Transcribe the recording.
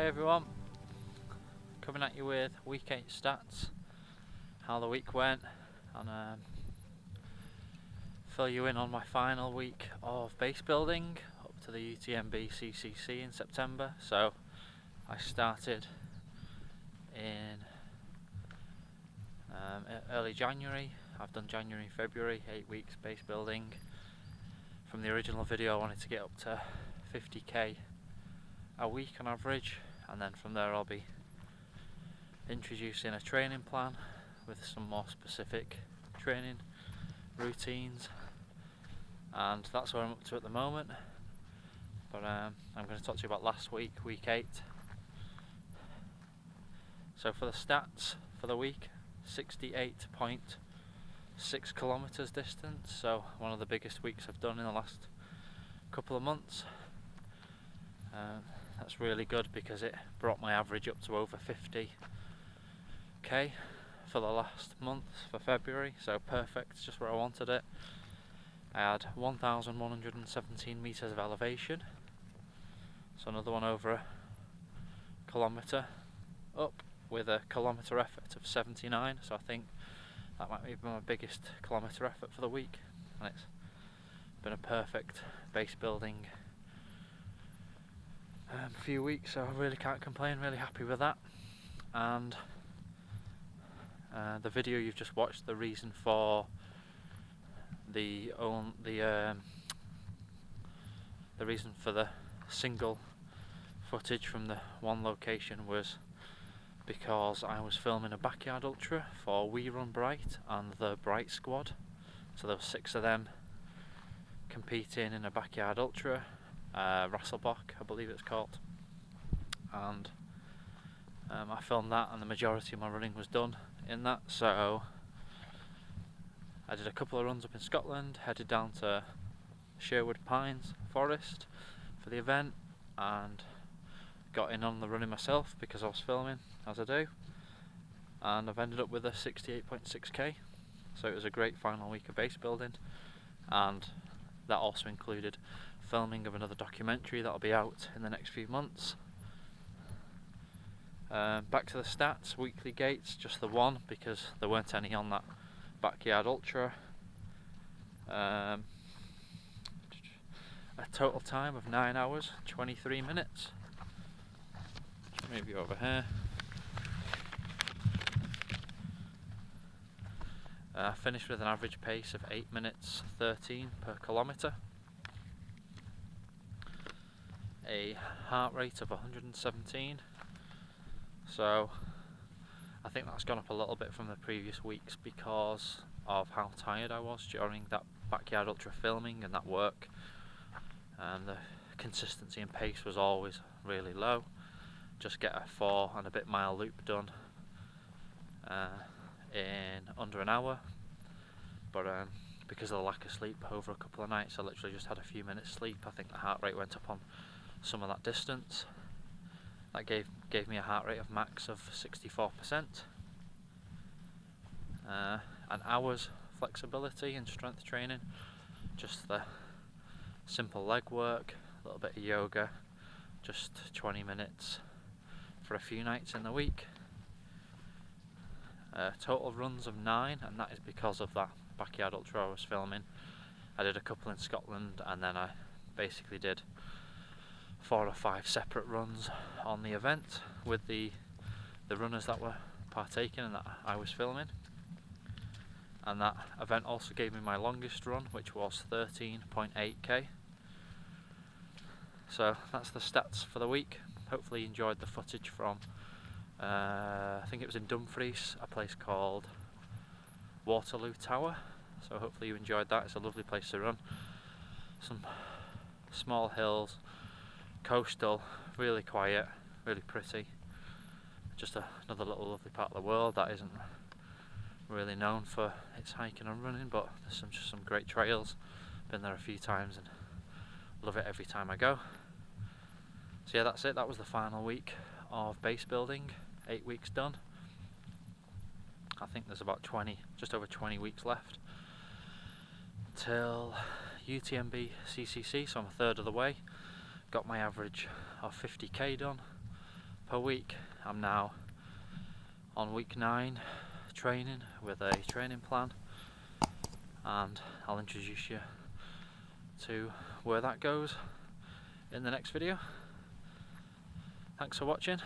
everyone, coming at you with week 8 stats, how the week went, and fill you in on my final week of base building up to the UTMB CCC in September. So I started in early January. I've done January and February, 8 weeks base building. From the original video I wanted to get up to 50k a week on average, and then from there I'll be introducing a training plan with some more specific training routines, and that's where I'm up to at the moment. But I'm going to talk to you about last week, week 8. So for the stats for the week, 68.6 kilometers distance, so one of the biggest weeks I've done in the last couple of months. That's really good because it brought my average up to over 50k for the last month, for February, so perfect, just where I wanted it. I had 1,117 meters of elevation, so another one over a kilometre up, with a kilometre effort of 79, so I think that might be my biggest kilometre effort for the week, and it's been a perfect base building few weeks, so I really can't complain, really happy with that. And the video you've just watched, the reason for the reason for the single footage from the one location was because I was filming a backyard ultra for We Run Bright and the Bright Squad. So there were 6 of them competing in a backyard ultra, Rasselbock I believe it's called, and I filmed that, and the majority of my running was done in that. So I did a couple of runs up in Scotland, headed down to Sherwood Pines Forest for the event, and got in on the running myself because I was filming, as I do, and I've ended up with a 68.6k. So it was a great final week of base building, and that also included filming of another documentary that'll be out in the next few months. Back to the stats, weekly gates, just the one because there weren't any on that backyard ultra. A total time of 9 hours 23 minutes. Just move you over here. I finished with an average pace of 8 minutes 13 per kilometre. A heart rate of 117. So I think that's gone up a little bit from the previous weeks because of how tired I was during that backyard ultra filming and that work, and the consistency and pace was always really low. Just get a 4 and a bit mile loop done in under an hour, but because of the lack of sleep over a couple of nights, I literally just had a few minutes sleep. I think the heart rate went up on some of that distance. That gave me a heart rate of max of 64%. An hour's flexibility and strength training, just the simple leg work, a little bit of yoga, just 20 minutes for a few nights in the week. Total runs of 9, and that is because of that backyard ultra I was filming. I did a couple in Scotland, and then I basically did 4 or 5 separate runs on the event with the runners that were partaking and that I was filming. And that event also gave me my longest run, which was 13.8k. So that's the stats for the week. Hopefully you enjoyed the footage from I think it was in Dumfries, a place called Waterloo Tower. So hopefully you enjoyed that. It's a lovely place to run. Some small hills, coastal, really quiet, really pretty. Just another little lovely part of the world that isn't really known for its hiking and running, but there's just some great trails. Been there a few times and love it every time I go. So yeah, that's it. That was the final week of base building. 8 weeks done. I think there's about just over 20 weeks left till UTMB CCC, so I'm a third of the way. Got my average of 50k done per week. I'm now on week 9 training with a training plan, and I'll introduce you to where that goes in the next video. Thanks for watching.